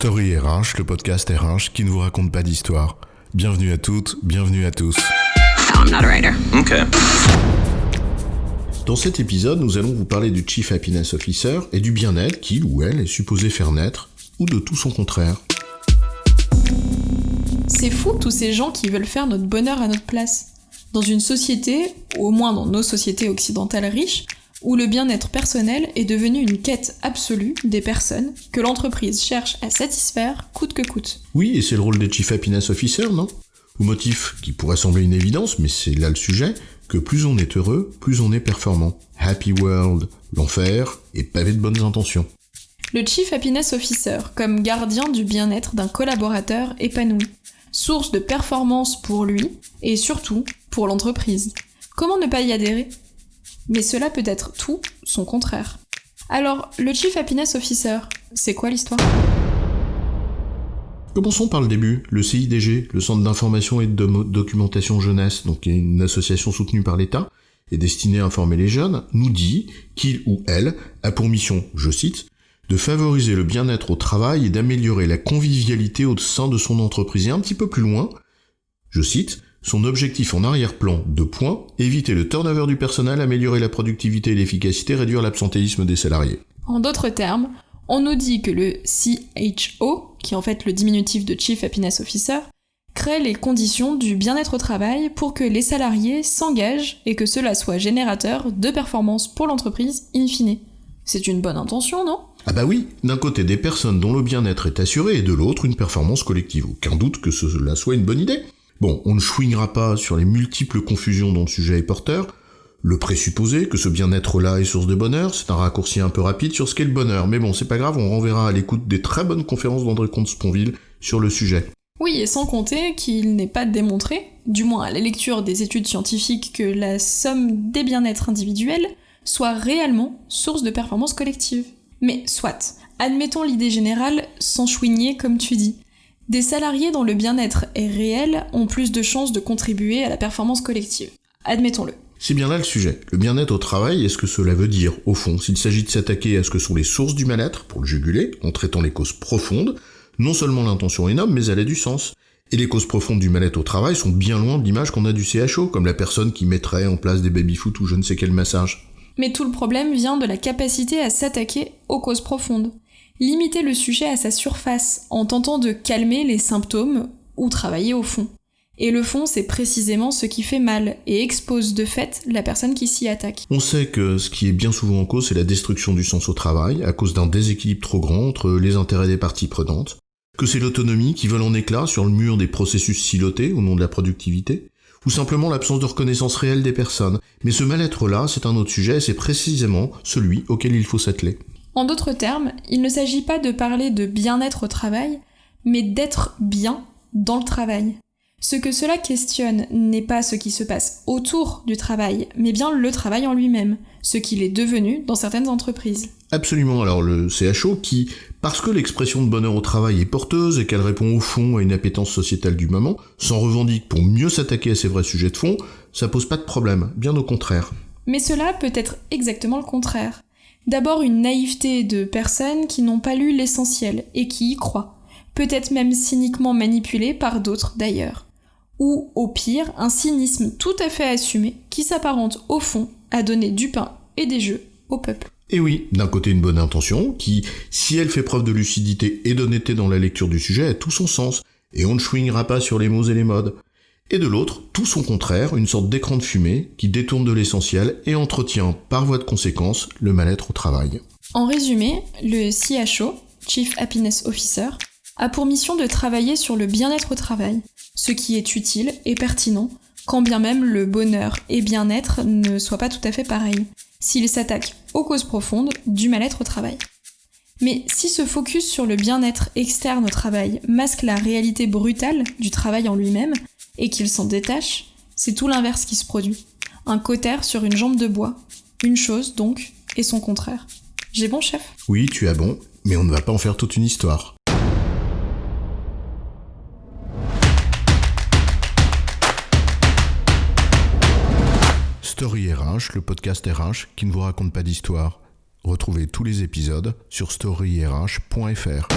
Story RH, le podcast RH qui ne vous raconte pas d'histoire. Bienvenue à toutes, bienvenue à tous. No, I'm not a writer. Okay. Dans cet épisode, nous allons vous parler du Chief Happiness Officer et du bien-être qu'il ou elle est supposé faire naître, ou de tout son contraire. C'est fou tous ces gens qui veulent faire notre bonheur à notre place. Dans une société, ou au moins dans nos sociétés occidentales riches, où le bien-être personnel est devenu une quête absolue des personnes que l'entreprise cherche à satisfaire coûte que coûte. Oui, et c'est le rôle des Chief Happiness Officer, non ? Au motif qui pourrait sembler une évidence, mais c'est là le sujet, que plus on est heureux, plus on est performant. Happy World, l'enfer, est pavé de bonnes intentions. Le Chief Happiness Officer, comme gardien du bien-être d'un collaborateur épanoui, source de performance pour lui, et surtout pour l'entreprise. Comment ne pas y adhérer ? Mais cela peut être tout son contraire. Alors, le Chief Happiness Officer, c'est quoi l'histoire ? Commençons par le début. Le CIDG, le Centre d'information et de documentation jeunesse, donc une association soutenue par l'État et destinée à informer les jeunes, nous dit qu'il ou elle a pour mission, je cite, de favoriser le bien-être au travail et d'améliorer la convivialité au sein de son entreprise. Et un petit peu plus loin, je cite, son objectif en arrière-plan, 2 points, éviter le turnover du personnel, améliorer la productivité et l'efficacité, réduire l'absentéisme des salariés. En d'autres termes, on nous dit que le CHO, qui est en fait le diminutif de Chief Happiness Officer, crée les conditions du bien-être au travail pour que les salariés s'engagent et que cela soit générateur de performance pour l'entreprise in fine. C'est une bonne intention, non ? Ah bah oui, d'un côté des personnes dont le bien-être est assuré et de l'autre une performance collective. Aucun doute que cela soit une bonne idée. Bon, on ne chouinera pas sur les multiples confusions dont le sujet est porteur. Le présupposé que ce bien-être-là est source de bonheur, c'est un raccourci un peu rapide sur ce qu'est le bonheur. Mais bon, c'est pas grave, on renverra à l'écoute des très bonnes conférences d'André Comte-Sponville sur le sujet. Oui, et sans compter qu'il n'est pas démontré, du moins à la lecture des études scientifiques, que la somme des bien-être individuels soit réellement source de performance collective. Mais soit, admettons l'idée générale sans chouigner comme tu dis. Des salariés dont le bien-être est réel ont plus de chances de contribuer à la performance collective. Admettons-le. C'est bien là le sujet. Le bien-être au travail, est-ce que cela veut dire, au fond, s'il s'agit de s'attaquer à ce que sont les sources du mal-être, pour le juguler, en traitant les causes profondes, non seulement l'intention est noble, mais elle a du sens. Et les causes profondes du mal-être au travail sont bien loin de l'image qu'on a du CHO, comme la personne qui mettrait en place des baby-foot ou je ne sais quel massage. Mais tout le problème vient de la capacité à s'attaquer aux causes profondes. Limiter le sujet à sa surface en tentant de calmer les symptômes ou travailler au fond. Et le fond, c'est précisément ce qui fait mal et expose de fait la personne qui s'y attaque. On sait que ce qui est bien souvent en cause, c'est la destruction du sens au travail, à cause d'un déséquilibre trop grand entre les intérêts des parties prenantes, que c'est l'autonomie qui vole en éclats sur le mur des processus silotés au nom de la productivité, ou simplement l'absence de reconnaissance réelle des personnes. Mais ce mal-être-là, c'est un autre sujet, et c'est précisément celui auquel il faut s'atteler. En d'autres termes, il ne s'agit pas de parler de bien-être au travail, mais d'être bien dans le travail. Ce que cela questionne n'est pas ce qui se passe autour du travail, mais bien le travail en lui-même, ce qu'il est devenu dans certaines entreprises. Absolument, alors le CHO qui, parce que l'expression de bonheur au travail est porteuse et qu'elle répond au fond à une appétence sociétale du moment, s'en revendique pour mieux s'attaquer à ces vrais sujets de fond, ça pose pas de problème, bien au contraire. Mais cela peut être exactement le contraire. D'abord une naïveté de personnes qui n'ont pas lu l'essentiel et qui y croient, peut-être même cyniquement manipulées par d'autres d'ailleurs. Ou, au pire, un cynisme tout à fait assumé qui s'apparente au fond à donner du pain et des jeux au peuple. Et oui, d'un côté une bonne intention qui, si elle fait preuve de lucidité et d'honnêteté dans la lecture du sujet, a tout son sens, et on ne chouinera pas sur les mots et les modes. Et de l'autre, tout son contraire, une sorte d'écran de fumée qui détourne de l'essentiel et entretient, par voie de conséquence, le mal-être au travail. En résumé, le CHO, Chief Happiness Officer, a pour mission de travailler sur le bien-être au travail, ce qui est utile et pertinent, quand bien même le bonheur et bien-être ne soient pas tout à fait pareils, s'il s'attaque aux causes profondes du mal-être au travail. Mais si ce focus sur le bien-être externe au travail masque la réalité brutale du travail en lui-même, et qu'il s'en détache, c'est tout l'inverse qui se produit. Un cautère sur une jambe de bois. Une chose, donc, et son contraire. J'ai bon, chef ? Oui, tu as bon, mais on ne va pas en faire toute une histoire. Story RH, le podcast RH qui ne vous raconte pas d'histoire. Retrouvez tous les épisodes sur storyrh.fr.